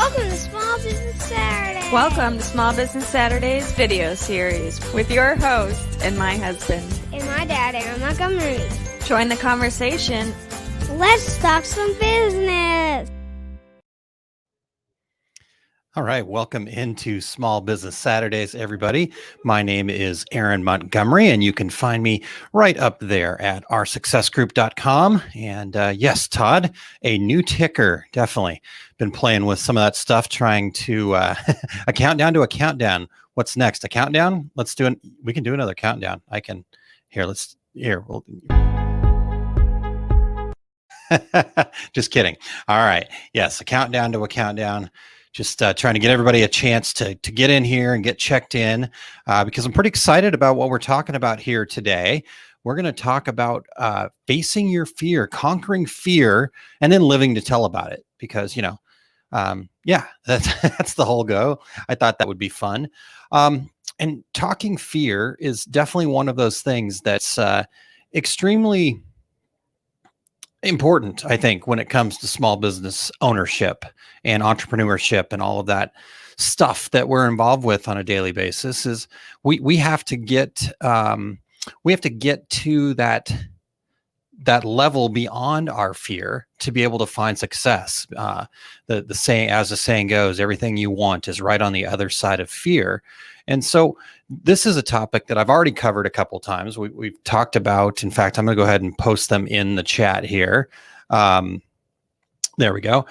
Welcome to Small Business Saturday. Welcome to Small Business Saturdays video series with your host and my husband. And my dad, Aaron Montgomery. Join the conversation. Let's talk some business. All right, welcome into Small Business Saturdays, everybody. My name is Aaron Montgomery, and you can find me right up there at oursuccessgroup.com. And yes, Todd, a new ticker, definitely. Been playing with some of that stuff, trying to a countdown to a countdown. What's next? A countdown? Let's do it. We can do another countdown. We'll just kidding. All right. Yes, a countdown to a countdown. Just trying to get everybody a chance to get in here and get checked in because I'm pretty excited about what we're talking about here today. We're going to talk about facing your fear, conquering fear, and then living to tell about it because, that's the whole go. I thought that would be fun. And talking fear is definitely one of those things that's extremely important, I think, when it comes to small business ownership and entrepreneurship and all of that stuff that we're involved with on a daily basis. Is we have to get to that level beyond our fear to be able to find success. The saying, as the saying goes, everything you want is right on the other side of fear. And so this is a topic that I've already covered a couple times. We've talked about, in fact, I'm going to go ahead and post them in the chat here. There we go.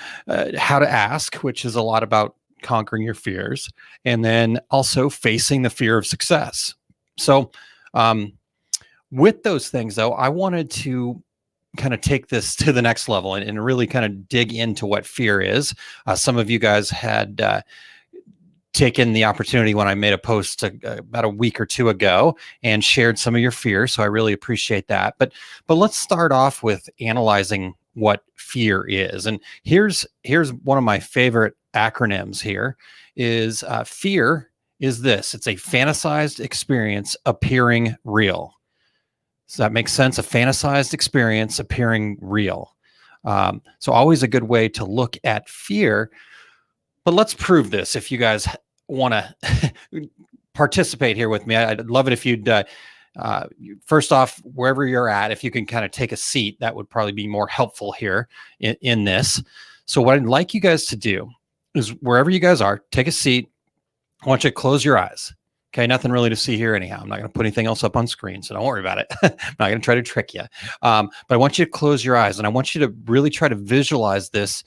How to ask, which is a lot about conquering your fears, and then also facing the fear of success. So with those things, though, I wanted to kind of take this to the next level and really kind of dig into what fear is. Some of you guys had taken the opportunity when I made a post about a week or two ago and shared some of your fears. So I really appreciate that. But let's start off with analyzing what fear is. And here's one of my favorite acronyms here is fear is this. It's a fantasized experience appearing real. Does that make sense? A fantasized experience appearing real. So always a good way to look at fear. But let's prove this. If you guys want to participate here with me, I'd love it if you'd, first off, wherever you're at, if you can kind of take a seat, that would probably be more helpful here in this. So what I'd like you guys to do is wherever you guys are, take a seat. I want you to close your eyes. Okay, nothing really to see here anyhow. I'm not going to put anything else up on screen, so don't worry about it. I'm not going to try to trick you. But I want you to close your eyes, and I want you to really try to visualize this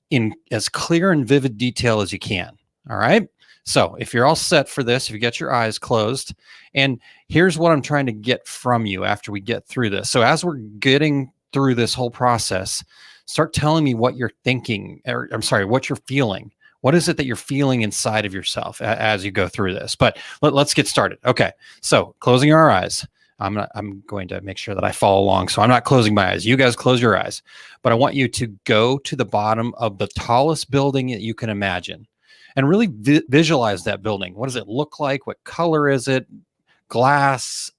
in as clear and vivid detail as you can. All right? So if you're all set for this, if you get your eyes closed, and here's what I'm trying to get from you after we get through this. So as we're getting through this whole process, start telling me what you're thinking, or I'm sorry, what you're feeling. What is it that you're feeling inside of yourself as you go through this? But let's get started. Okay, so closing our eyes. I'm going to make sure that I follow along. So I'm not closing my eyes. You guys close your eyes. But I want you to go to the bottom of the tallest building that you can imagine and really visualize that building. What does it look like? What color is it? Glass?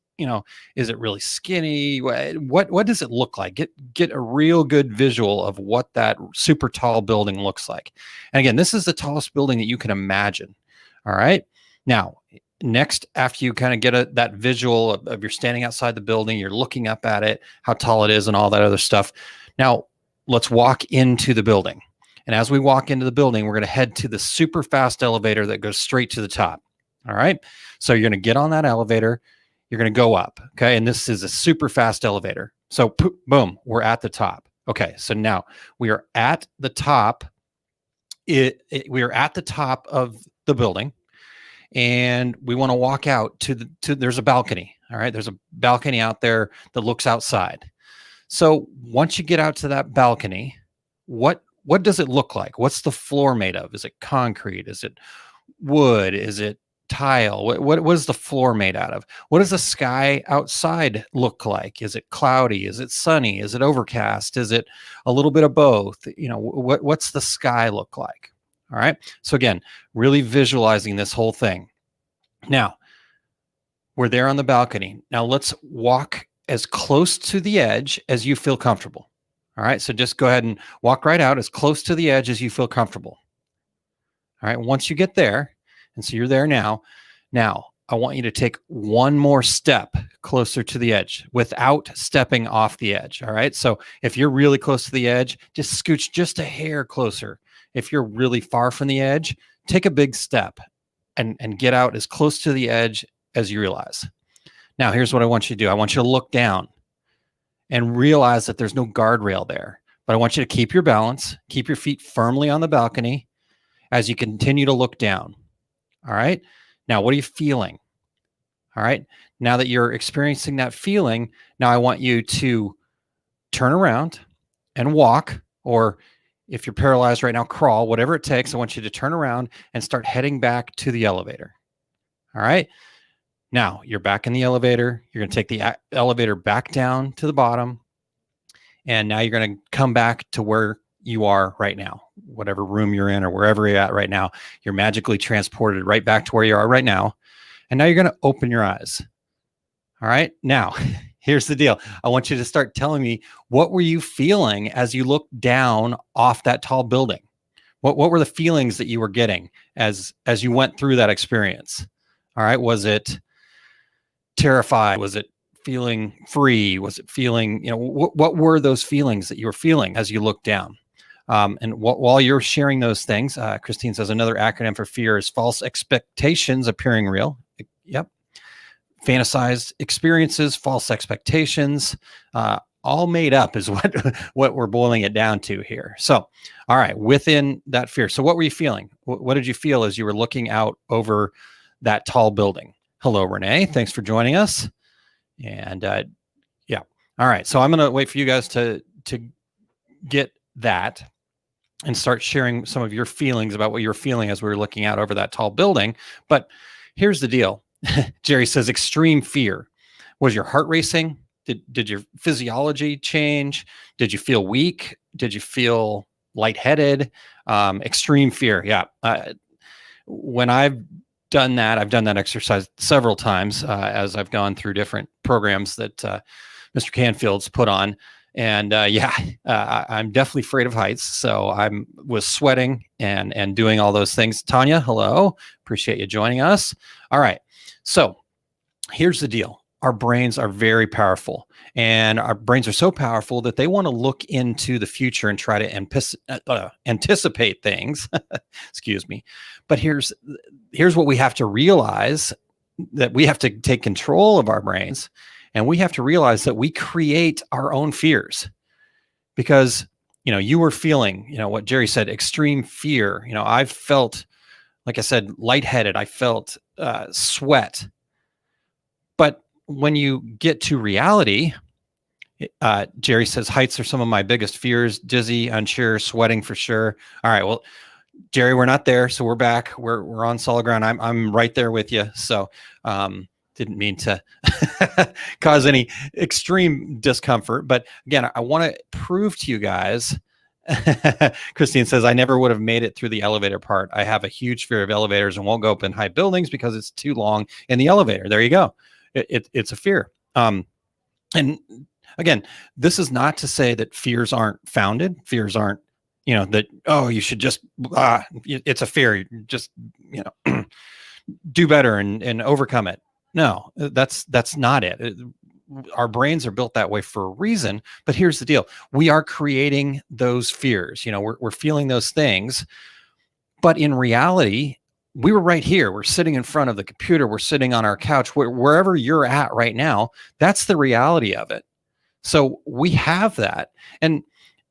Is it really skinny? What does it look like? Get a real good visual of what that super tall building looks like. And again, this is the tallest building that you can imagine. All right. Now, next, after you kind of get that visual of you're standing outside the building, you're looking up at it, how tall it is and all that other stuff. Now, let's walk into the building. And as we walk into the building, we're going to head to the super fast elevator that goes straight to the top. All right. So you're going to get on that elevator. You're going to go up. Okay. And this is a super fast elevator. So boom, we're at the top. Okay. So now we are at the top. We are at the top of the building. And we want to walk out to there's a balcony. All right. There's a balcony out there that looks outside. So once you get out to that balcony, what does it look like? What's the floor made of? Is it concrete? Is it wood? Is it tile? What is the floor made out of? What does the sky outside look like? Is it cloudy? Is it sunny? Is it overcast? Is it a little bit of both? What's the sky look like? All right. So again, really visualizing this whole thing. Now, we're there on the balcony. Now let's walk as close to the edge as you feel comfortable. All right. So just go ahead and walk right out as close to the edge as you feel comfortable. All right. Once you get there, and so you're there now, I want you to take one more step closer to the edge without stepping off the edge. All right. So if you're really close to the edge, just scooch just a hair closer. If you're really far from the edge, take a big step and get out as close to the edge as you realize. Now, here's what I want you to do. I want you to look down and realize that there's no guardrail there. But I want you to keep your balance, keep your feet firmly on the balcony as you continue to look down. All right. Now, what are you feeling? All right. Now that you're experiencing that feeling, now I want you to turn around and walk, or if you're paralyzed right now, crawl, whatever it takes. I want you to turn around and start heading back to the elevator. All right. Now you're back in the elevator. You're going to take the elevator back down to the bottom. And now you're going to come back to where you are right now, whatever room you're in or wherever you're at right now. You're magically transported right back to where you are right now. And now you're going to open your eyes. All right. Now, here's the deal. I want you to start telling me, what were you feeling as you looked down off that tall building? What were the feelings that you were getting as you went through that experience? All right. Was it terrified? Was it feeling free? Was it feeling, what were those feelings that you were feeling as you looked down? And while you're sharing those things, Christine says another acronym for fear is false expectations appearing real. Yep. Fantasized experiences, false expectations, all made up is what we're boiling it down to here. So, all right, within that fear. So what were you feeling? What did you feel as you were looking out over that tall building? Hello, Renee. Thanks for joining us. And yeah. All right. So I'm going to wait for you guys to get that and start sharing some of your feelings about what you're feeling as we were looking out over that tall building. But here's the deal. Jerry says extreme fear. Was your heart racing? Did your physiology change? Did you feel weak? Did you feel lightheaded? Extreme fear. Yeah. When I've done that exercise several times as I've gone through different programs that Mr. Canfield's put on. And I'm definitely afraid of heights. So I was sweating and doing all those things. Tanya, hello. Appreciate you joining us. All right. So here's the deal. Our brains are very powerful, and our brains are so powerful that they want to look into the future and try to anticipate things. Excuse me. But here's what we have to realize, that we have to take control of our brains. And we have to realize that we create our own fears, because, you were feeling, what Jerry said, extreme fear. I've felt, like I said, lightheaded. I felt sweat. But when you get to reality, Jerry says, heights are some of my biggest fears, dizzy, unsure, sweating for sure. All right. Well, Jerry, we're not there. So we're back. We're on solid ground. I'm right there with you. So, didn't mean to cause any extreme discomfort. But again, I want to prove to you guys. Christine says, I never would have made it through the elevator part. I have a huge fear of elevators and won't go up in high buildings because it's too long in the elevator. There you go. It's a fear. And again, this is not to say that fears aren't founded. Fears aren't, that, oh, you should just, it's a fear. Just, do better and overcome it. No, that's not it. Our brains are built that way for a reason. But here's the deal. We are creating those fears. We're feeling those things. But in reality, we were right here. We're sitting in front of the computer. We're sitting on our couch. Wherever you're at right now, that's the reality of it. So we have that. And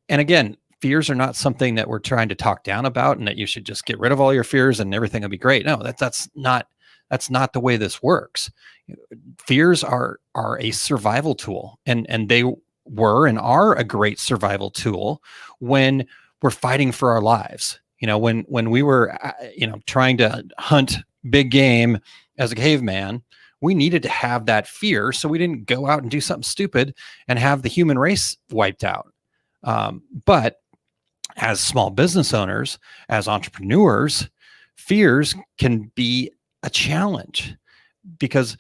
again, fears are not something that we're trying to talk down about and that you should just get rid of all your fears and everything will be great. No, that's not the way this works. Fears are a survival tool, and they were and are a great survival tool when we're fighting for our lives. When we were, trying to hunt big game as a caveman, we needed to have that fear so we didn't go out and do something stupid and have the human race wiped out. But as small business owners, as entrepreneurs, fears can be a challenge, because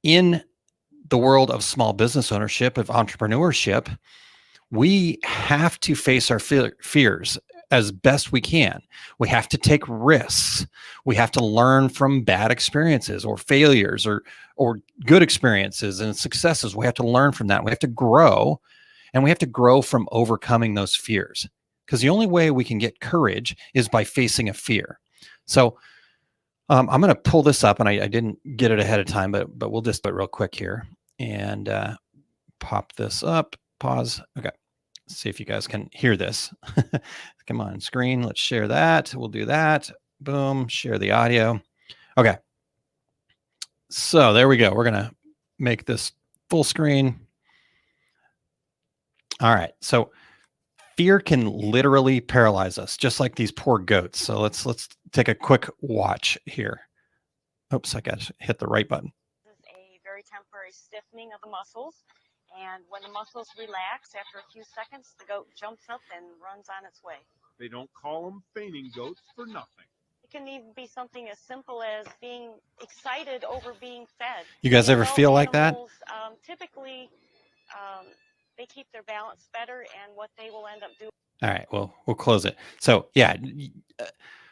in the world of small business ownership, of entrepreneurship, we have to face our fears. as best we can. We have to take risks. We have to learn from bad experiences or failures or good experiences and successes. We have to learn from that. We have to grow, and we have to grow from overcoming those fears, because the only way we can get courage is by facing a fear. So I'm going to pull this up, and I didn't get it ahead of time, but we'll just do it real quick here and pop this up. Pause. Okay. Let's see if you guys can hear this. Come on, screen. Let's share that. We'll do that. Boom. Share the audio. Okay. So there we go. We're going to make this full screen. All right. So fear can literally paralyze us, just like these poor goats. So let's take a quick watch here. Oops, I got to hit the right button. This is a very temporary stiffening of the muscles. And when the muscles relax, after a few seconds, the goat jumps up and runs on its way. They don't call them fainting goats for nothing. It can even be something as simple as being excited over being fed. You guys ever feel like that? Typically, they keep their balance better, and what they will end up doing. All right, well, we'll close it. So yeah,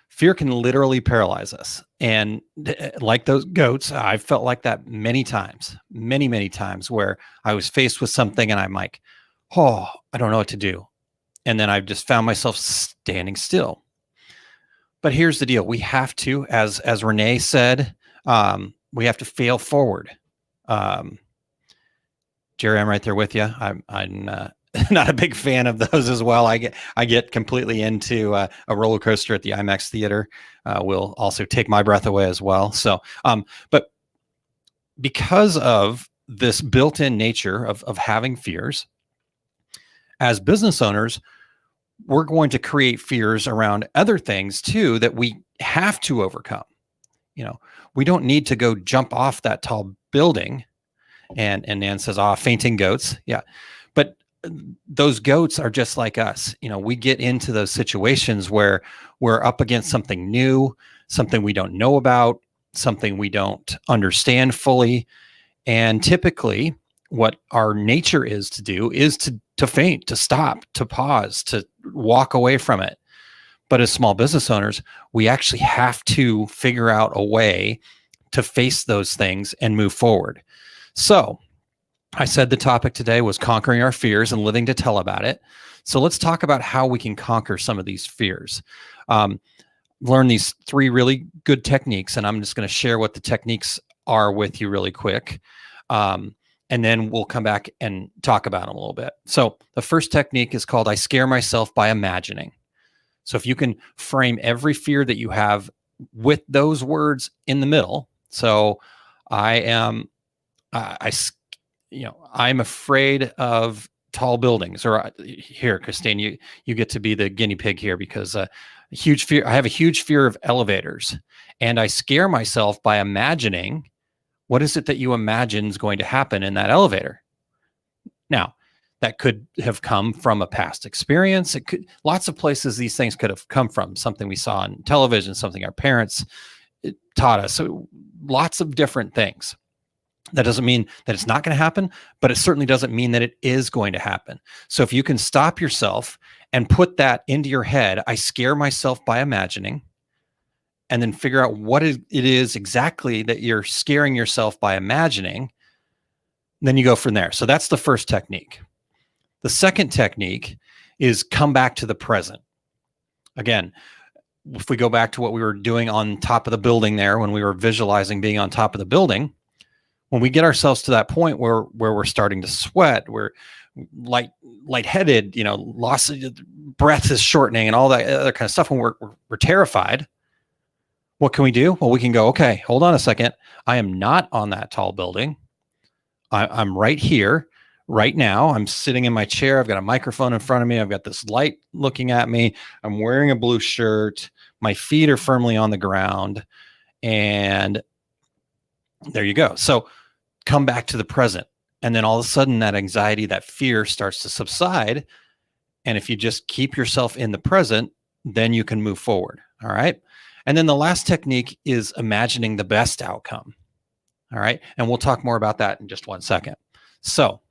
fear can literally paralyze us. And like those goats, I've felt like that many times, many times, where I was faced with something and I'm like, oh, I don't know what to do. And then I've just found myself standing still. But here's the deal. We have to, as Renee said, we have to fail forward. Jerry, I'm right there with you. I'm not a big fan of those as well. I get completely into a roller coaster at the IMAX theater. Will also take my breath away as well. So, but because of this built-in nature of having fears, as business owners, we're going to create fears around other things too that we have to overcome. You know, we don't need to go jump off that tall building. And Nan says, fainting goats. Yeah. But those goats are just like us. You know, we get into those situations where we're up against something new, something we don't know about, something we don't understand fully. And typically what our nature is to do is to faint, to stop, to pause, to walk away from it. But as small business owners, we actually have to figure out a way to face those things and move forward. So I said the topic today was conquering our fears and living to tell about it. So let's talk about how we can conquer some of these fears. Learn these 3 really good techniques, and I'm just going to share what the techniques are with you really quick. And then we'll come back and talk about them a little bit. So the first technique is called I scare myself by imagining. So if you can frame every fear that you have with those words in the middle. So I'm afraid of tall buildings. Or here, Christine, you get to be the guinea pig here, because I have a huge fear of elevators, and I scare myself by imagining. What is it that you imagine is going to happen in that elevator? Now, that could have come from a past experience. It could, lots of places these things could have come from, something we saw on television, something our parents taught us. So lots of different things. That doesn't mean that it's not going to happen, but it certainly doesn't mean that it is going to happen. So if you can stop yourself and put that into your head, I scare myself by imagining, and then figure out what it is exactly that you're scaring yourself by imagining, then you go from there. So that's the first technique. The second technique is come back to the present. Again, if we go back to what we were doing on top of the building there, when we were visualizing being on top of the building, when we get ourselves to that point where we're starting to sweat, we're lightheaded, loss of breath is shortening and all that other kind of stuff, when we're terrified, what can we do? Well, we can go, okay, hold on a second. I am not on that tall building. I'm right here, right now. I'm sitting in my chair. I've got a microphone in front of me. I've got this light looking at me. I'm wearing a blue shirt. My feet are firmly on the ground. And there you go. So come back to the present. And then all of a sudden that anxiety, that fear starts to subside. And if you just keep yourself in the present, then you can move forward. All right. And then the last technique is imagining the best outcome. All right. And we'll talk more about that in just one second. So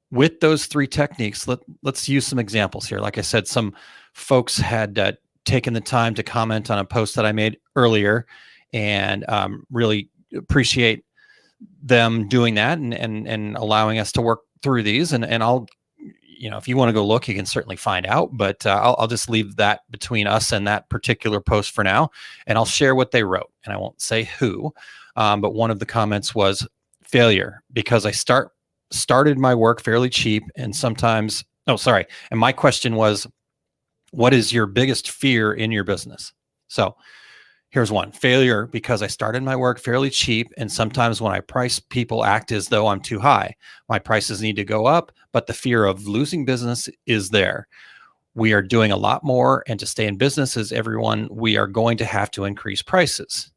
with those 3 techniques, let's use some examples here. Like I said, some folks had taken the time to comment on a post that I made earlier, and really appreciate them doing that and allowing us to work through these. And I'll, if you want to go look, you can certainly find out, but I'll just leave that between us and that particular post for now. And I'll share what they wrote, and I won't say who, but one of the comments was failure because I started my work fairly cheap and sometimes, and my question was, what is your biggest fear in your business? So here's one: failure because I started my work fairly cheap, and sometimes when I price, people act as though I'm too high. My prices need to go up, but the fear of losing business is there. We are doing a lot more, and to stay in business as everyone, we are going to have to increase prices.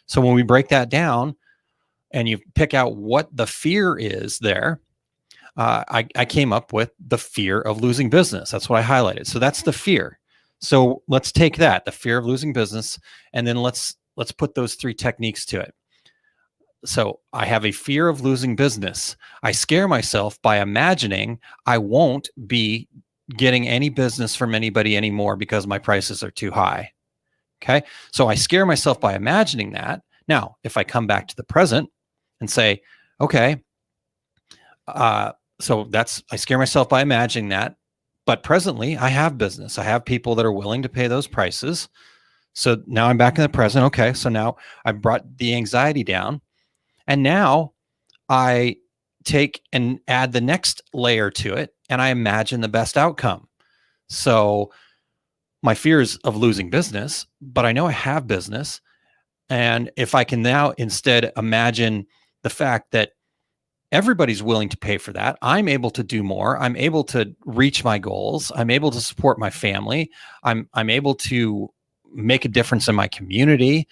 So when we break that down and you pick out what the fear is there, I came up with the fear of losing business. That's what I highlighted. So that's the fear. So let's take that, the fear of losing business, and then let's put those 3 techniques to it. So I have a fear of losing business. I scare myself by imagining I won't be getting any business from anybody anymore because my prices are too high. Okay. So I scare myself by imagining that. Now, if I come back to the present and say, okay, so I scare myself by imagining that, but presently I have business. I have people that are willing to pay those prices. So now I'm back in the present. Okay. So now I brought the anxiety down, and now I take and add the next layer to it, and I imagine the best outcome. So my fear is of losing business, but I know I have business. And if I can now instead imagine the fact that everybody's willing to pay for that, I'm able to do more. I'm able to reach my goals. I'm able to support my family. I'm able to make a difference in my community.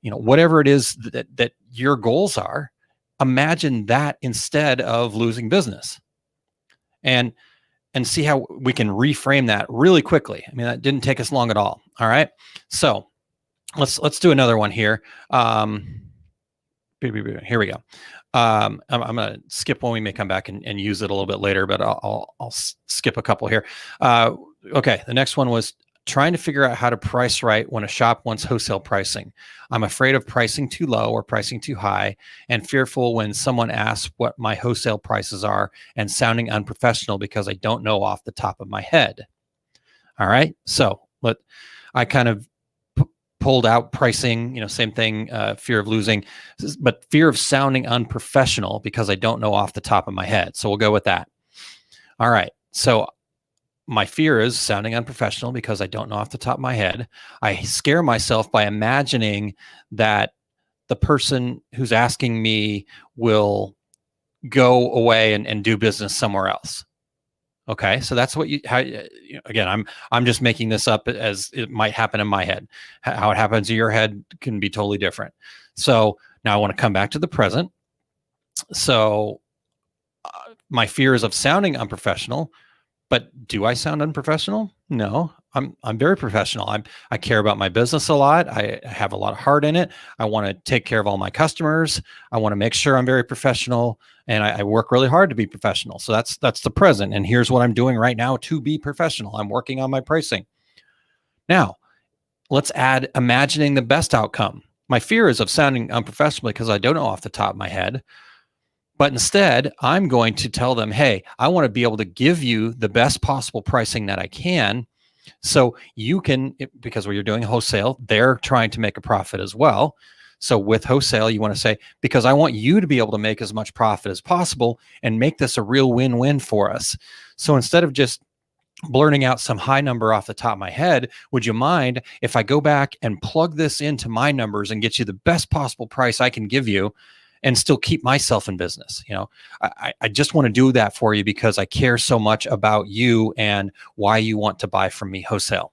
Whatever it is that your goals are, imagine that instead of losing business, and see how we can reframe that really quickly. I mean, that didn't take us long at all. All right. So let's do another one here. Here we go. I'm going to skip one. We may come back and use it a little bit later, but I'll skip a couple here. Okay. The next one was trying to figure out how to price right when a shop wants wholesale pricing. I'm afraid of pricing too low or pricing too high, and fearful when someone asks what my wholesale prices are and sounding unprofessional because I don't know off the top of my head. All right. So I kind of pulled out pricing, same thing, fear of losing, but fear of sounding unprofessional because I don't know off the top of my head. So we'll go with that. All right. So my fear is sounding unprofessional because I don't know off the top of my head. I scare myself by imagining that the person who's asking me will go away and do business somewhere else. Okay, so that's what again, I'm just making this up as it might happen in my head. How it happens in your head can be totally different. So now I want to come back to the present. So my fear is of sounding unprofessional. But do I sound unprofessional? No, I'm very professional. I care about my business a lot. I have a lot of heart in it. I want to take care of all my customers. I want to make sure I'm very professional, and I work really hard to be professional. So that's the present. And here's what I'm doing right now to be professional. I'm working on my pricing. Now, let's add imagining the best outcome. My fear is of sounding unprofessional because I don't know off the top of my head. But instead, I'm going to tell them, hey, I want to be able to give you the best possible pricing that I can. So you can, because when you're doing wholesale, they're trying to make a profit as well. So with wholesale, you want to say, because I want you to be able to make as much profit as possible and make this a real win-win for us. So instead of just blurting out some high number off the top of my head, would you mind if I go back and plug this into my numbers and get you the best possible price I can give you and still keep myself in business? I just want to do that for you because I care so much about you and why you want to buy from me wholesale.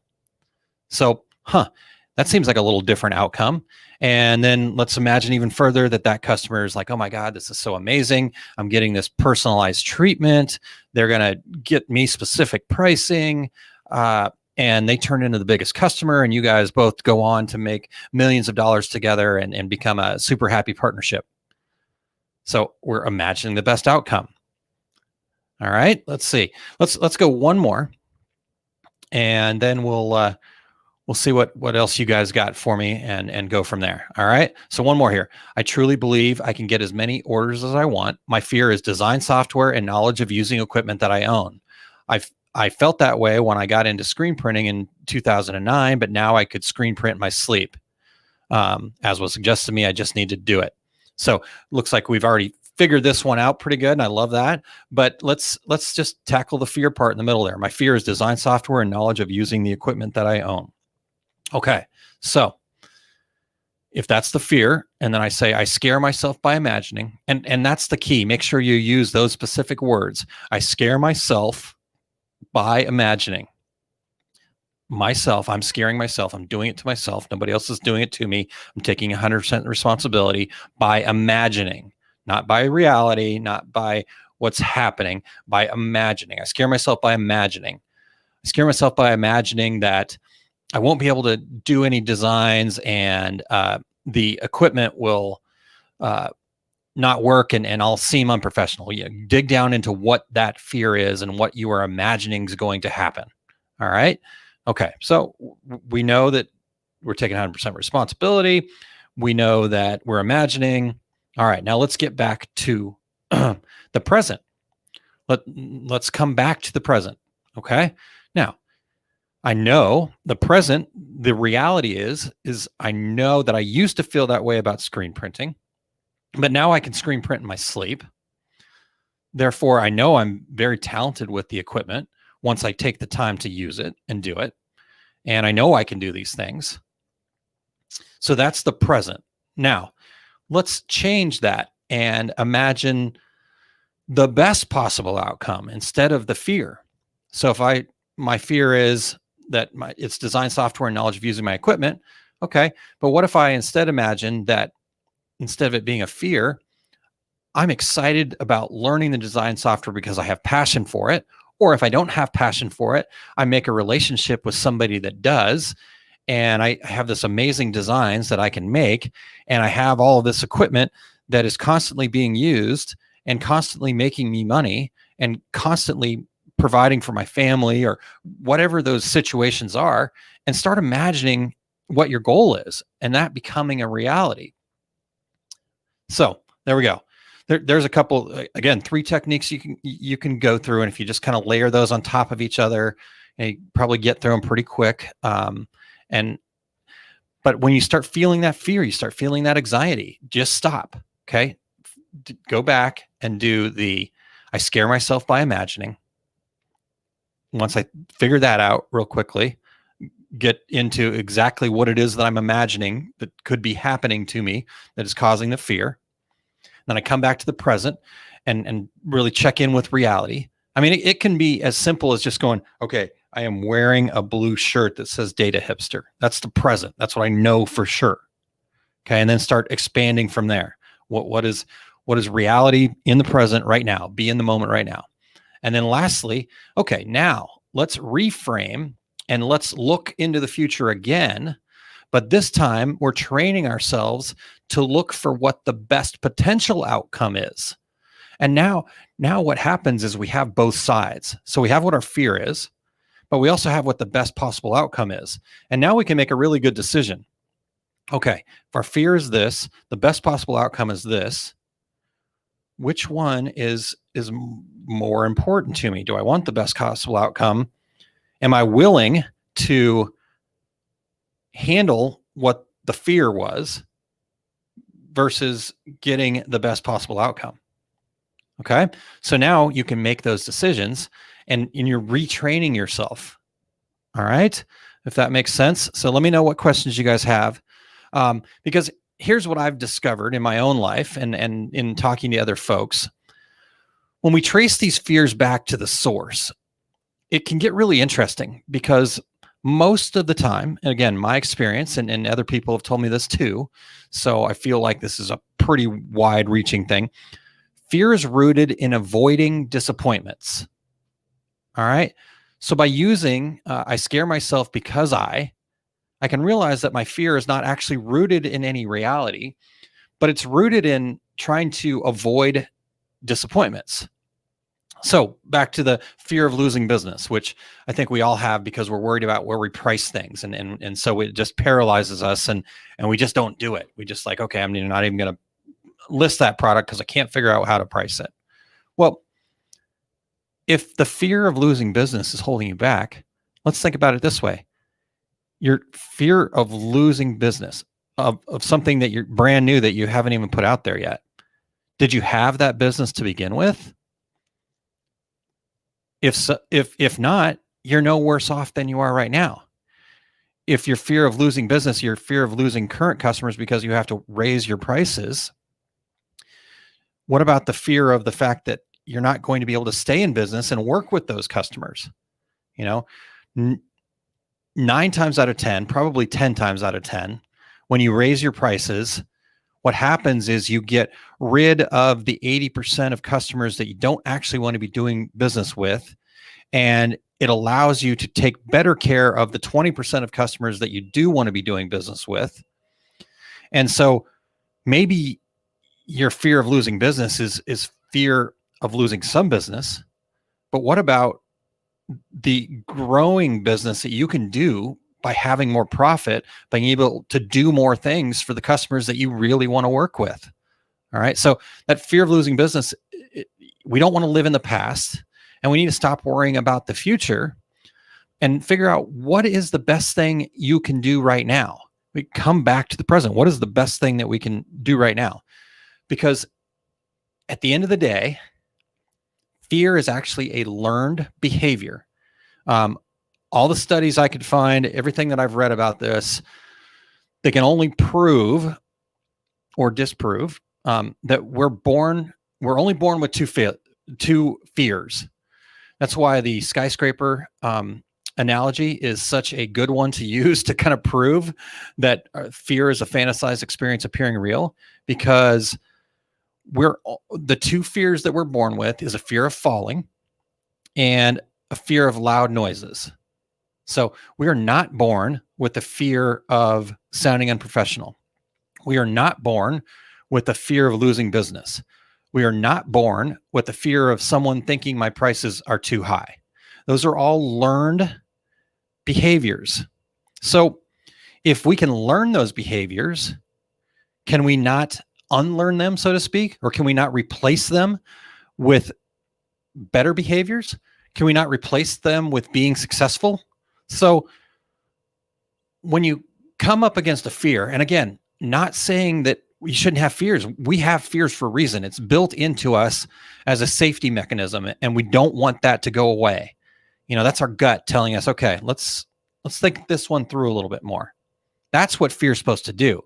So, that seems like a little different outcome. And then let's imagine even further that customer is like, oh my God, this is so amazing. I'm getting this personalized treatment. They're going to get me specific pricing. And they turn into the biggest customer, and you guys both go on to make millions of dollars together and become a super happy partnership. So we're imagining the best outcome. All right, let's see. Let's go one more. and then we'll see what else you guys got for me and go from there. All right. So one more here. I truly believe I can get as many orders as I want. My fear is design software and knowledge of using equipment that I own. I felt that way when I got into screen printing in 2009, but now I could screen print in my sleep. As was suggested to me, I just need to do it. So looks like we've already figured this one out pretty good, and I love that. But let's just tackle the fear part in the middle there. My fear is design software and knowledge of using the equipment that I own. Okay, so if that's the fear, and then I say I scare myself by imagining, and that's the key. Make sure you use those specific words. I scare myself by imagining. Myself, I'm scaring myself. I'm doing it to myself. Nobody else is doing it to me. I'm taking 100% responsibility by imagining, not by reality, not by what's happening, by imagining. I scare myself by imagining. I scare myself by imagining that I won't be able to do any designs, and the equipment will not work, and I'll seem unprofessional. Dig down into what that fear is and what you are imagining is going to happen. All right. Okay. So we know that we're taking 100% responsibility. We know that we're imagining. All right. Now let's get back to the present. Let's come back to the present. Okay. Now, I know the present, the reality is I know that I used to feel that way about screen printing, but now I can screen print in my sleep. Therefore, I know I'm very talented with the equipment once I take the time to use it and do it. And I know I can do these things. So that's the present. Now, let's change that and imagine the best possible outcome instead of the fear. So if my fear is that it's design software and knowledge of using my equipment. Okay. But what if I instead imagine that instead of it being a fear, I'm excited about learning the design software because I have passion for it. Or if I don't have passion for it, I make a relationship with somebody that does. And I have this amazing designs that I can make. And I have all of this equipment that is constantly being used and constantly making me money and constantly providing for my family or whatever those situations are, and start imagining what your goal is and that becoming a reality. So there we go. There's a couple, again, 3 techniques you can go through. And if you just kind of layer those on top of each other, you probably get through them pretty quick. But when you start feeling that fear, you start feeling that anxiety, just stop. Okay. Go back and do I scare myself by imagining. Once I figure that out real quickly, get into exactly what it is that I'm imagining that could be happening to me that is causing the fear. Then I come back to the present and really check in with reality. I mean, it can be as simple as just going, okay, I am wearing a blue shirt that says Data Hipster. That's the present. That's what I know for sure. Okay. And then start expanding from there. What is reality in the present right now? Be in the moment right now. And then lastly, okay, now let's reframe and let's look into the future again. But this time we're training ourselves to look for what the best potential outcome is. And now what happens is we have both sides. So we have what our fear is, but we also have what the best possible outcome is. And now we can make a really good decision. Okay, if our fear is this, the best possible outcome is this. Which one is more important to me? Do I want the best possible outcome? Am I willing to handle what the fear was versus getting the best possible outcome? Okay. So now you can make those decisions and you're retraining yourself. All right. If that makes sense. So let me know what questions you guys have. Because here's what I've discovered in my own life and in talking to other folks. When we trace these fears back to the source, it can get really interesting because most of the time, and again, my experience and other people have told me this too, so I feel like this is a pretty wide-reaching thing. Fear is rooted in avoiding disappointments. All right. So by using, I scare myself because I can realize that my fear is not actually rooted in any reality, but it's rooted in trying to avoid disappointments. So back to the fear of losing business, which I think we all have because we're worried about where we price things. And so it just paralyzes us and we just don't do it. We just like, okay, I'm not even going to list that product because I can't figure out how to price it. Well, if the fear of losing business is holding you back, let's think about it this way. Your fear of losing business, of something that you're brand new that you haven't even put out there yet. Did you have that business to begin with? If not, you're no worse off than you are right now. If your fear of losing business, your fear of losing current customers because you have to raise your prices, what about the fear of the fact that you're not going to be able to stay in business and work with those customers? 9 times out of 10, probably 10 times out of 10, when you raise your prices, what happens is you get rid of the 80% of customers that you don't actually want to be doing business with. And it allows you to take better care of the 20% of customers that you do want to be doing business with. And so maybe your fear of losing business is fear of losing some business. But what about the growing business that you can do by having more profit, being able to do more things for the customers that you really want to work with? All right. So that fear of losing business, we don't want to live in the past, and we need to stop worrying about the future and figure out what is the best thing you can do right now. We come back to the present. What is the best thing that we can do right now? Because at the end of the day, fear is actually a learned behavior. All the studies I could find, everything that I've read about this, they can only prove or disprove that we're only born with two fears. That's why the skyscraper analogy is such a good one to use to kind of prove that fear is a fantasized experience appearing real, because the two fears that we're born with is a fear of falling and a fear of loud noises. So we are not born with the fear of sounding unprofessional. We are not born with the fear of losing business. We are not born with the fear of someone thinking my prices are too high. Those are all learned behaviors. So if we can learn those behaviors, can we not unlearn them, so to speak? Or can we not replace them with better behaviors? Can we not replace them with being successful? So when you come up against a fear, and again, not saying that we shouldn't have fears. We have fears for a reason. It's built into us as a safety mechanism, and we don't want that to go away. That's our gut telling us, okay, let's think this one through a little bit more. That's what fear is supposed to do.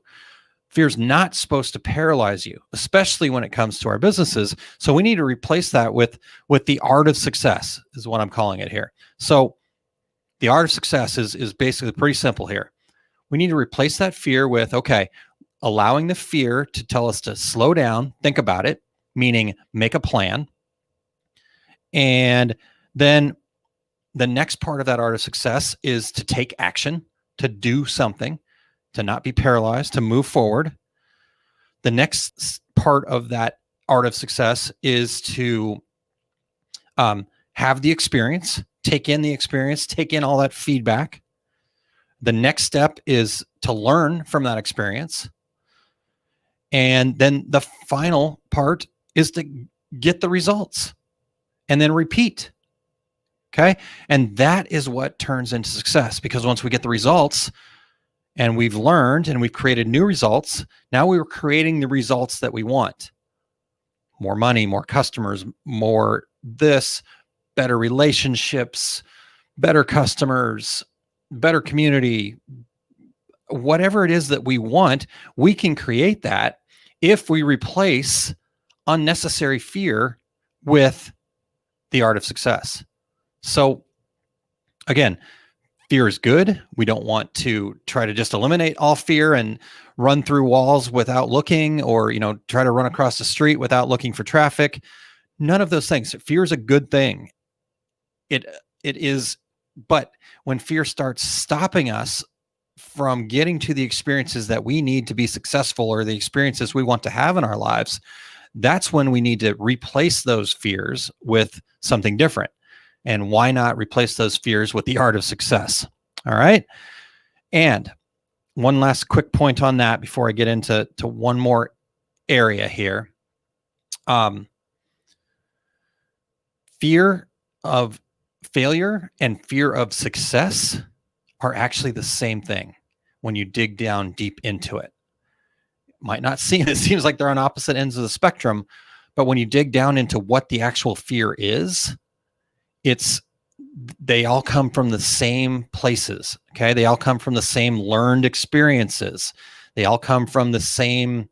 Fear's not supposed to paralyze you, especially when it comes to our businesses. So we need to replace that with the art of success, is what I'm calling it here. So the art of success is basically pretty simple here. We need to replace that fear with, okay, allowing the fear to tell us to slow down, think about it, meaning make a plan. And then the next part of that art of success is to take action, to do something, to not be paralyzed, to move forward. The next part of that art of success is to have the experience, take in the experience, take in all that feedback. The next step is to learn from that experience. And then the final part is to get the results and then repeat. Okay. And that is what turns into success, because once we get the results and we've learned and we've created new results, now we're creating the results that we want. More money, more customers, more this, better relationships, better customers, better community, whatever it is that we want, we can create that if we replace unnecessary fear with the art of success. So again, fear is good. We don't want to try to just eliminate all fear and run through walls without looking, or, try to run across the street without looking for traffic. None of those things. Fear is a good thing. It is, but when fear starts stopping us from getting to the experiences that we need to be successful, or the experiences we want to have in our lives, that's when we need to replace those fears with something different. And why not replace those fears with the art of success? All right. And one last quick point on that before I get into one more area here. Fear of failure and fear of success are actually the same thing when you dig down deep into it. Might not seem, it seems like they're on opposite ends of the spectrum, but when you dig down into what the actual fear is, they all come from the same places. Okay. They all come from the same learned experiences. They all come from the same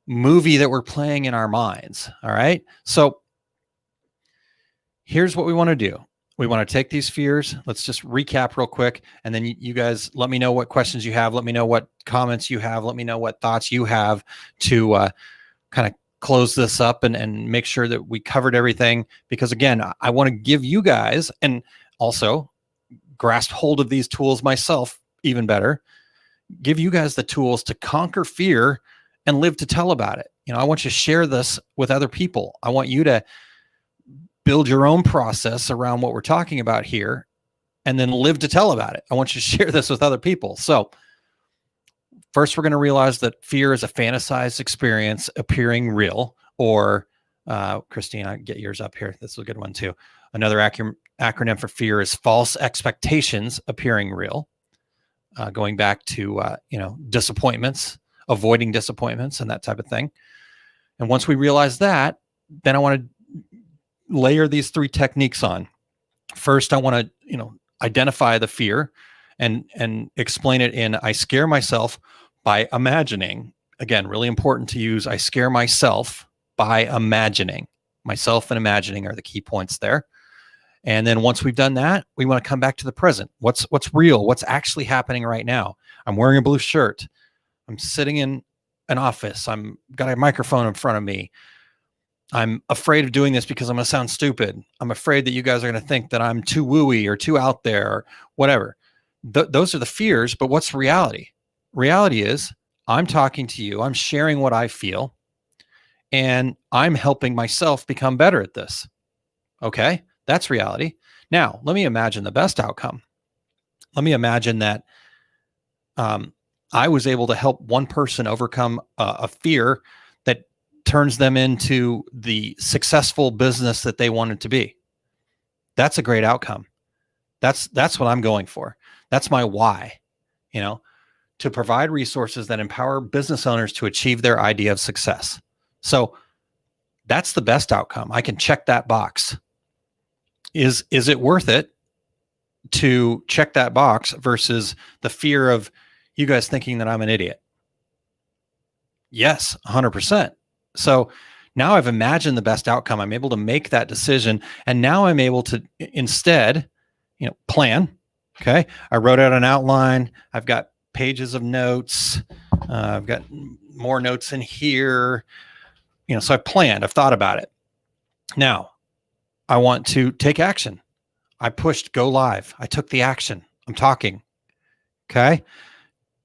movie that we're playing in our minds. All right. So here's what we want to do. We want to take these fears. Let's just recap real quick. And then you guys let me know what questions you have. Let me know what comments you have. Let me know what thoughts you have to kind of close this up and make sure that we covered everything. Because again, I want to give you guys, and also grasp hold of these tools myself even better, give you guys the tools to conquer fear and live to tell about it. I want you to share this with other people. I want you to build your own process around what we're talking about here and then live to tell about it. I want you to share this with other people. So first, we're going to realize that fear is a fantasized experience appearing real, or Christine, I get yours up here. This is a good one too. Another acronym for fear is false expectations appearing real, going back to, disappointments, avoiding disappointments and that type of thing. And once we realize that, then I want to layer these 3 techniques on. First, I want to, identify the fear and explain it in I scare myself by imagining. Again, really important to use I scare myself by imagining. Myself and imagining are the key points there. And then once we've done that, we want to come back to the present. What's real? What's actually happening right now? I'm wearing a blue shirt. I'm sitting in an office. I'm got a microphone in front of me. I'm afraid of doing this because I'm going to sound stupid. I'm afraid that you guys are going to think that I'm too wooey or too out there or whatever. Those are the fears, but what's reality? Reality is I'm talking to you. I'm sharing what I feel, and I'm helping myself become better at this. Okay, that's reality. Now, let me imagine the best outcome. Let me imagine that I was able to help one person overcome a fear that turns them into the successful business that they wanted to be. That's a great outcome. That's what I'm going for. That's my why, to provide resources that empower business owners to achieve their idea of success. So that's the best outcome. I can check that box. Is it worth it to check that box versus the fear of you guys thinking that I'm an idiot? Yes, 100%. So now I've imagined the best outcome. I'm able to make that decision. And now I'm able to instead, plan. Okay. I wrote out an outline. I've got pages of notes. I've got more notes in here. So I planned, I've thought about it. Now I want to take action. I pushed go live. I took the action. I'm talking. Okay.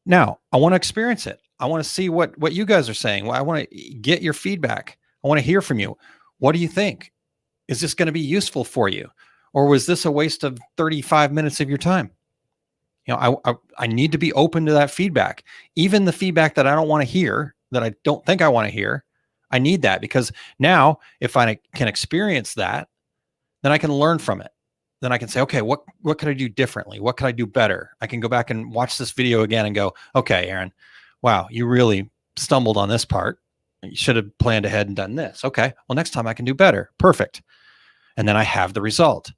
Now I want to experience it. I want to see what you guys are saying. I want to get your feedback. I want to hear from you. What do you think? Is this going to be useful for you? Or was this a waste of 35 minutes of your time? I need to be open to that feedback. Even the feedback that I don't want to hear, that I don't think I want to hear, I need that, because now if I can experience that, then I can learn from it. Then I can say, okay, what could I do differently? What could I do better? I can go back and watch this video again and go, okay, Aaron, wow, you really stumbled on this part. You should have planned ahead and done this. Okay, well, next time I can do better. Perfect. And then I have the result.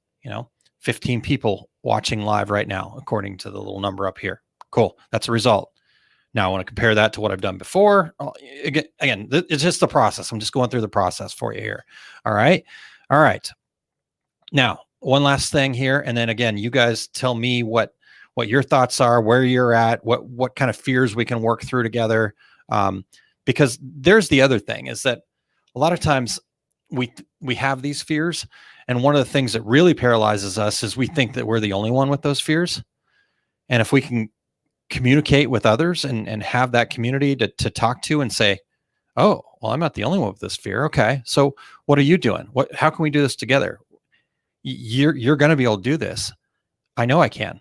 15 people watching live right now, according to the little number up here. Cool. That's a result. Now I want to compare that to what I've done before. Again, it's just the process. I'm just going through the process for you here. All right. Now, one last thing here. And then again, you guys tell me what your thoughts are, where you're at, what kind of fears we can work through together. Because there's the other thing, is that a lot of times we have these fears. And one of the things that really paralyzes us is we think that we're the only one with those fears. And if we can communicate with others and have that community to talk to and say, oh, well, I'm not the only one with this fear. Okay. So what are you doing? How can we do this together? You're going to be able to do this. I know I can.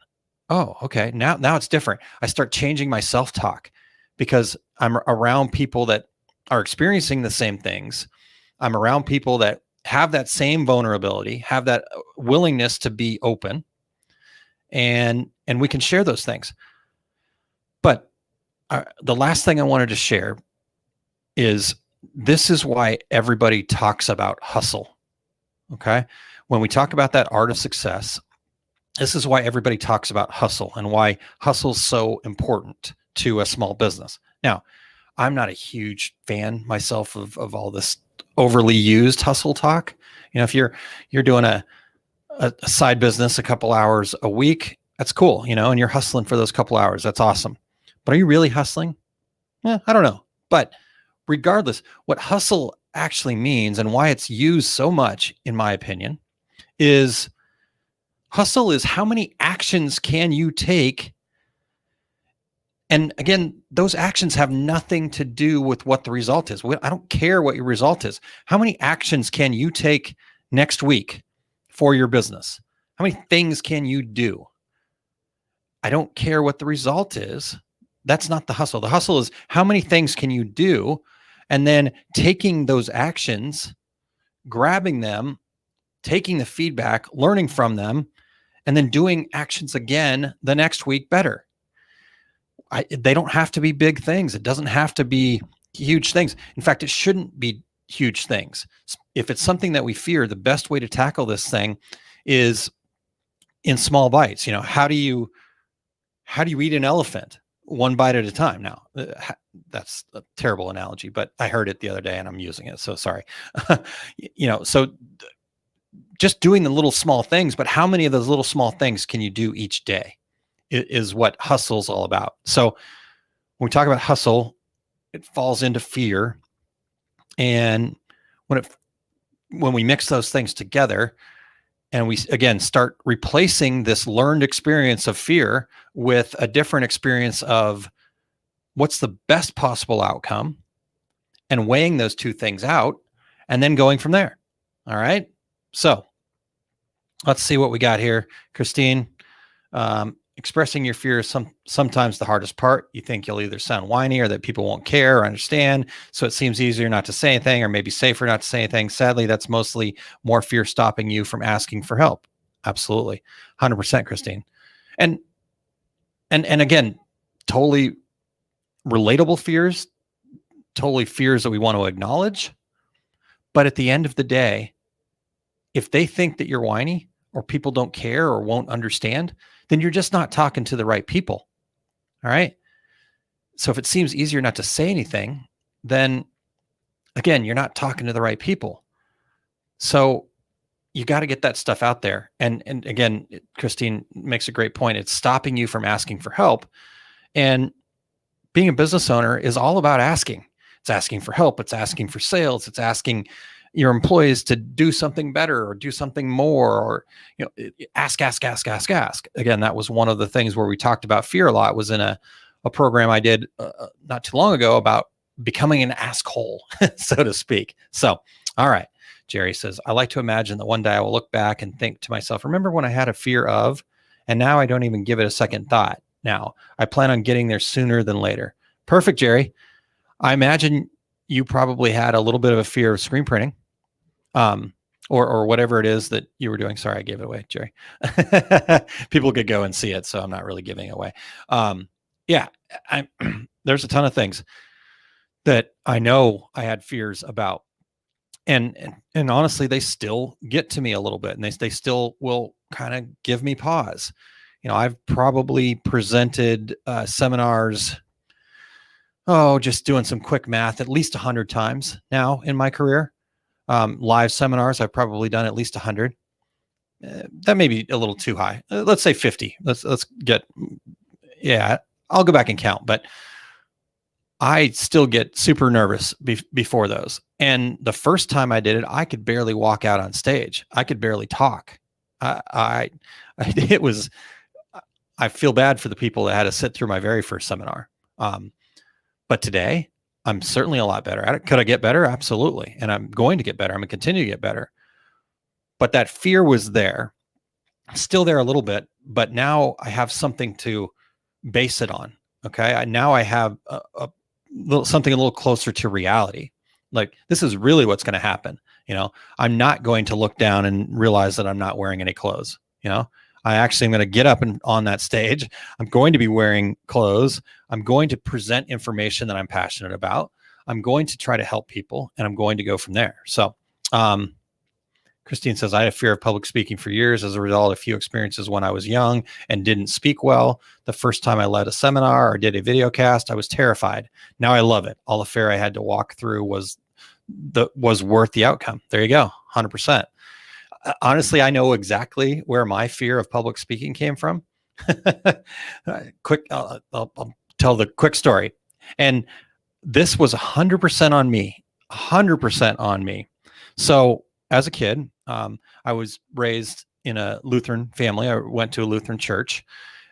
Oh, okay. Now it's different. I start changing my self-talk because I'm around people that are experiencing the same things. I'm around people that have that same vulnerability, have that willingness to be open, and we can share those things. But the last thing I wanted to share is this is why everybody talks about hustle. Okay. When we talk about that art of success, this is why everybody talks about hustle and why hustle is so important to a small business. Now, I'm not a huge fan myself of all this overly used hustle talk. If you're doing a side business a couple hours a week, that's cool, and you're hustling for those couple hours. That's awesome. But are you really hustling? I don't know. But regardless, what hustle actually means and why it's used so much, in my opinion, is hustle is how many actions can you take? And again, those actions have nothing to do with what the result is. I don't care what your result is. How many actions can you take next week for your business? How many things can you do? I don't care what the result is. That's not the hustle. The hustle is how many things can you do? And then taking those actions, grabbing them, taking the feedback, learning from them, and then doing actions again the next week better. They don't have to be big things. It doesn't have to be huge things. In fact, it shouldn't be huge things. If it's something that we fear, the best way to tackle this thing is in small bites. How do you eat an elephant? One bite at a time. Now, that's a terrible analogy, but I heard it the other day and I'm using it. So sorry. So just doing the little small things, but how many of those little small things can you do each day is what hustle's all about. So when we talk about hustle, it falls into fear. And when we mix those things together and we, again, start replacing this learned experience of fear with a different experience of what's the best possible outcome and weighing those two things out and then going from there. All right. So let's see what we got here. Christine, expressing your fear is sometimes the hardest part. You think you'll either sound whiny or that people won't care or understand. So it seems easier not to say anything or maybe safer not to say anything. Sadly, that's mostly more fear stopping you from asking for help. Absolutely. 100%, Christine. And again, totally relatable fears, totally fears that we want to acknowledge. But at the end of the day, if they think that you're whiny or people don't care or won't understand, then you're just not talking to the right people. All right. So if it seems easier not to say anything, then again, you're not talking to the right people. So you got to get that stuff out there. And again, Christine makes a great point. It's stopping you from asking for help. And being a business owner is all about asking. It's asking for help. It's asking for sales. It's asking your employees to do something better or do something more, or ask. Again, that was one of the things where we talked about fear a lot. Was in a program I did not too long ago about becoming an asshole, so to speak. So, all right, Jerry says, I like to imagine that one day I will look back and think to myself, remember when I had a fear of, and now I don't even give it a second thought. Now I plan on getting there sooner than later. Perfect, Jerry. I imagine you probably had a little bit of a fear of screen printing. Or whatever it is that you were doing. Sorry, I gave it away, Jerry. People could go and see it, so I'm not really giving it away. There's a ton of things that I know I had fears about, and honestly, they still get to me a little bit, and they still will kind of give me pause. I've probably presented seminars. Just doing some quick math, at least 100 times now in my career. Live seminars, I've probably done at least 100. That may be a little too high. Let's say 50. Let's get, I'll go back and count, but I still get super nervous before those. And the first time I did it, I could barely walk out on stage. I could barely talk. I feel bad for the people that had to sit through my very first seminar. But today I'm certainly a lot better at it. Could I get better? Absolutely. And I'm going to get better. I'm going to continue to get better. But that fear was there, still there a little bit, but now I have something to base it on. Okay. Now I have something a little closer to reality. Like, this is really what's going to happen. I'm not going to look down and realize that I'm not wearing any clothes. I actually am going to get up and on that stage. I'm going to be wearing clothes. I'm going to present information that I'm passionate about. I'm going to try to help people, and I'm going to go from there. So, Christine says, I had fear of public speaking for years as a result of a few experiences when I was young and didn't speak well. The first time I led a seminar or did a video cast, I was terrified. Now I love it. All the fear I had to walk through was worth the outcome. There you go. 100%. Honestly, I know exactly where my fear of public speaking came from. I'll tell the quick story. And this was 100% on me, 100% on me. So as a kid, I was raised in a Lutheran family. I went to a Lutheran church.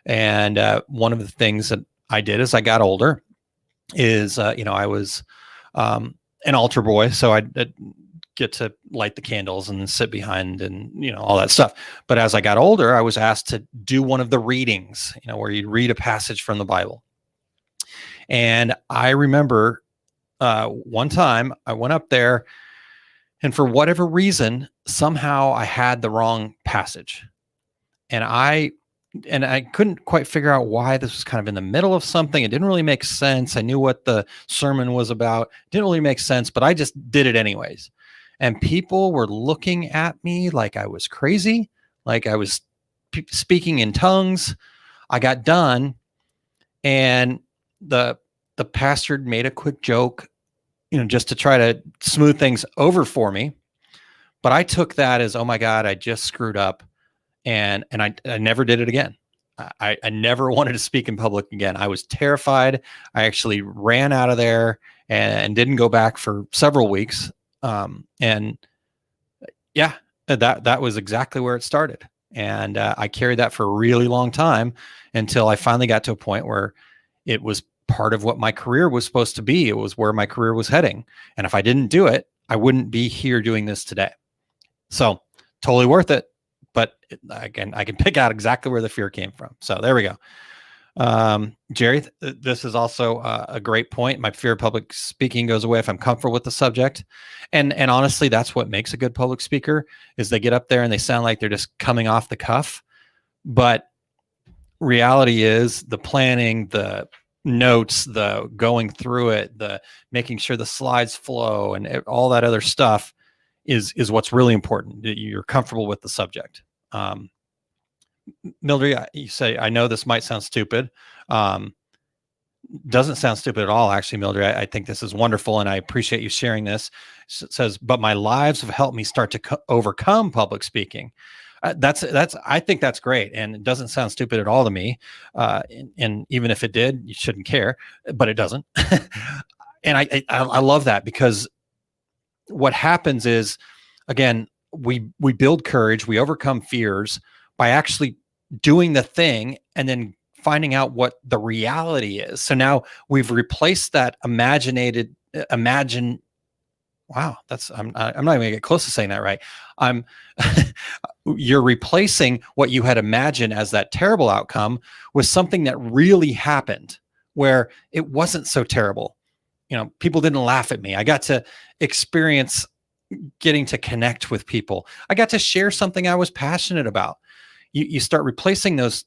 And one of the things that I did as I got older is, I was an altar boy. So I'd get to light the candles and sit behind and, all that stuff. But as I got older, I was asked to do one of the readings, where you read a passage from the Bible. And I remember one time I went up there, and for whatever reason, somehow I had the wrong passage. And I couldn't quite figure out why. This was kind of in the middle of something. It didn't really make sense. I knew what the sermon was about. It didn't really make sense, but I just did it anyways. And people were looking at me like I was crazy, like I was speaking in tongues. I got done, and the pastor made a quick joke, just to try to smooth things over for me. But I took that as, oh my God, I just screwed up. And I never did it again. I never wanted to speak in public again. I was terrified. I actually ran out of there and didn't go back for several weeks. And yeah, that was exactly where it started. And I carried that for a really long time until I finally got to a point where it was part of what my career was supposed to be. It was where my career was heading. And if I didn't do it, I wouldn't be here doing this today. So totally worth it. But again, I can pick out exactly where the fear came from. So there we go. Jerry, this is also a great point. My fear of public speaking goes away if I'm comfortable with the subject. And honestly, that's what makes a good public speaker, is they get up there and they sound like they're just coming off the cuff. But reality is the planning, the notes, the going through it, the making sure the slides flow and all that other stuff is what's really important. You're comfortable with the subject. Mildred, you say, I know this might sound stupid. Doesn't sound stupid at all, actually, Mildred. I think this is wonderful, and I appreciate you sharing this. It says, but my lives have helped me start to overcome public speaking. I think that's great, and it doesn't sound stupid at all to me. And even if it did, you shouldn't care, but it doesn't. And I love that, because what happens is, again, we build courage, we overcome fears by actually doing the thing and then finding out what the reality is. So now we've replaced that wow, I'm not even gonna get close to saying that right. You're replacing what you had imagined as that terrible outcome with something that really happened, where it wasn't so terrible. People didn't laugh at me. I got to experience getting to connect with people. I got to share something I was passionate about. You start replacing those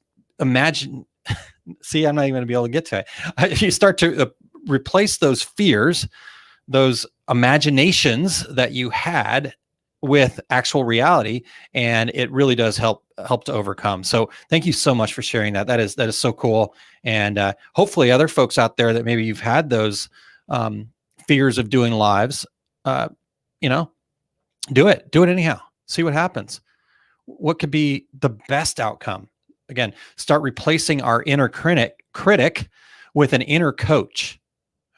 see, I'm not even going to be able to get to it. You start to replace those fears, those imaginations that you had, with actual reality, and it really does help to overcome. So thank you so much for sharing that. That is so cool. And hopefully other folks out there that maybe you've had those fears of doing lives, do it anyhow. See what happens. What could be the best outcome? Again, start replacing our inner critic with an inner coach.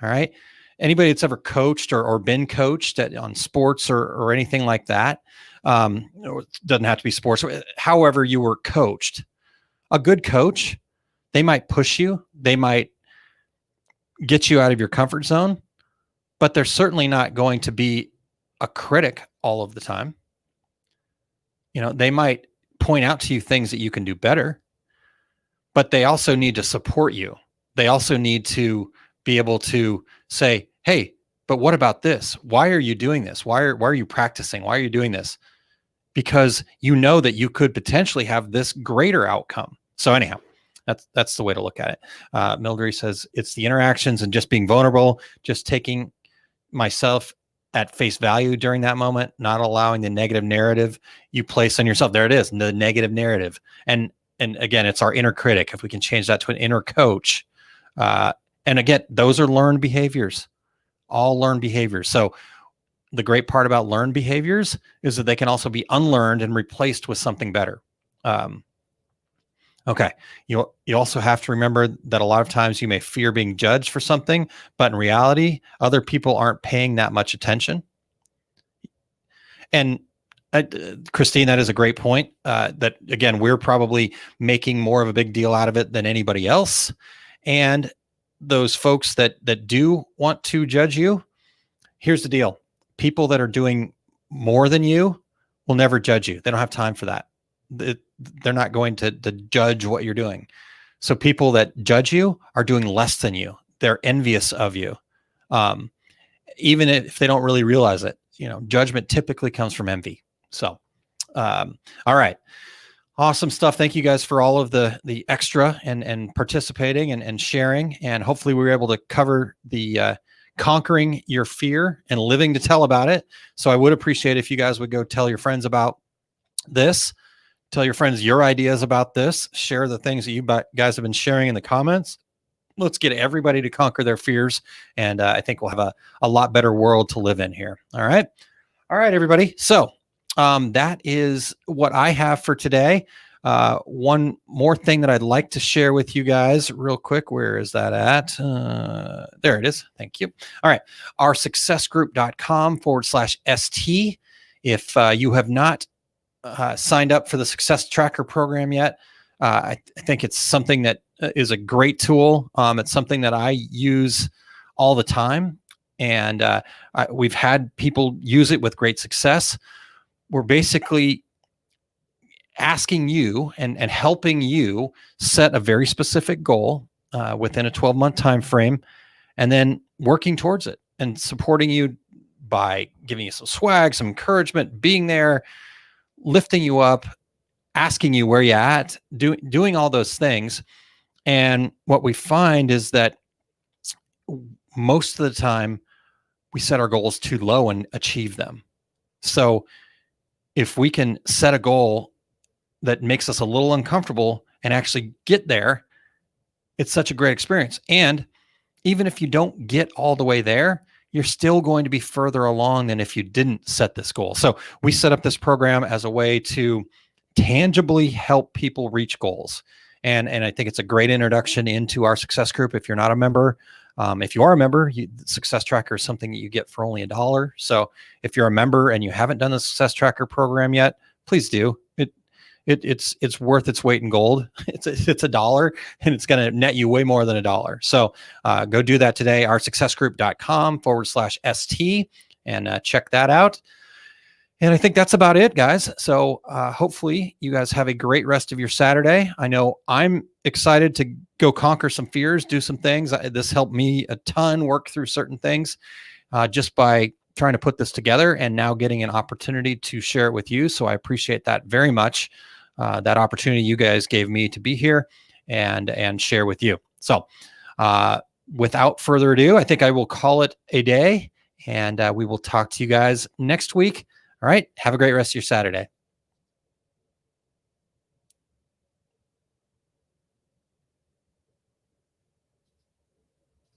All right. Anybody that's ever coached or been coached on sports or anything like that, it doesn't have to be sports. However you were coached, a good coach, they might push you. They might get you out of your comfort zone, but they're certainly not going to be a critic all of the time. They might point out to you things that you can do better, but they also need to support you. They also need to be able to say, hey, but what about this? Why are you doing this? Why are you practicing? Why are you doing this? Because you know that you could potentially have this greater outcome. So anyhow, that's the way to look at it. Mildred says it's the interactions and just being vulnerable, just taking myself at face value during that moment, not allowing the negative narrative you place on yourself. There it is, the negative narrative. And again, it's our inner critic. If we can change that to an inner coach. And again, those are learned behaviors, all learned behaviors. So the great part about learned behaviors is that they can also be unlearned and replaced with something better. Okay. You also have to remember that a lot of times you may fear being judged for something, but in reality, other people aren't paying that much attention. And Christine, that is a great point. That again, we're probably making more of a big deal out of it than anybody else. And those folks that do want to judge you, here's the deal. People that are doing more than you will never judge you. They don't have time for that. They're not going to judge what you're doing. So people that judge you are doing less than you. They're envious of you. Even if they don't really realize it, judgment typically comes from envy. So, all right. Awesome stuff. Thank you guys for all of the extra and participating and sharing. And hopefully we were able to cover the conquering your fear and living to tell about it. So I would appreciate if you guys would go tell your friends about this. Tell your friends your ideas about this. Share the things that you guys have been sharing in the comments. Let's get everybody to conquer their fears. And I think we'll have a lot better world to live in here. All right. All right, everybody. So that is what I have for today. One more thing that I'd like to share with you guys real quick. Where is that at? There it is. Thank you. All right. Our successgroup.com/ST. If you have not signed up for the Success Tracker program yet, I think it's something that is a great tool. It's something that I use all the time, and we've had people use it with great success. We're basically asking you and helping you set a very specific goal within a 12-month time frame, and then working towards it and supporting you by giving you some swag, some encouragement, being there, lifting you up, asking you where you're at, doing all those things. And what we find is that most of the time we set our goals too low and achieve them. So if we can set a goal that makes us a little uncomfortable and actually get there, it's such a great experience. And even if you don't get all the way there, you're still going to be further along than if you didn't set this goal. So we set up this program as a way to tangibly help people reach goals. And I think it's a great introduction into our success group. If you're not a member, if you are a member, Success Tracker is something that you get for only $1. So if you're a member and you haven't done the Success Tracker program yet, please do. It's worth its weight in gold. It's $1, and it's going to net you way more than $1. So go do that today. oursuccessgroup.com/ST and check that out. And I think that's about it, guys. So hopefully you guys have a great rest of your Saturday. I know I'm excited to go conquer some fears, do some things. This helped me a ton work through certain things just by trying to put this together and now getting an opportunity to share it with you. So I appreciate that very much. That opportunity you guys gave me to be here and share with you. So without further ado, I think I will call it a day, and we will talk to you guys next week. All right. Have a great rest of your Saturday.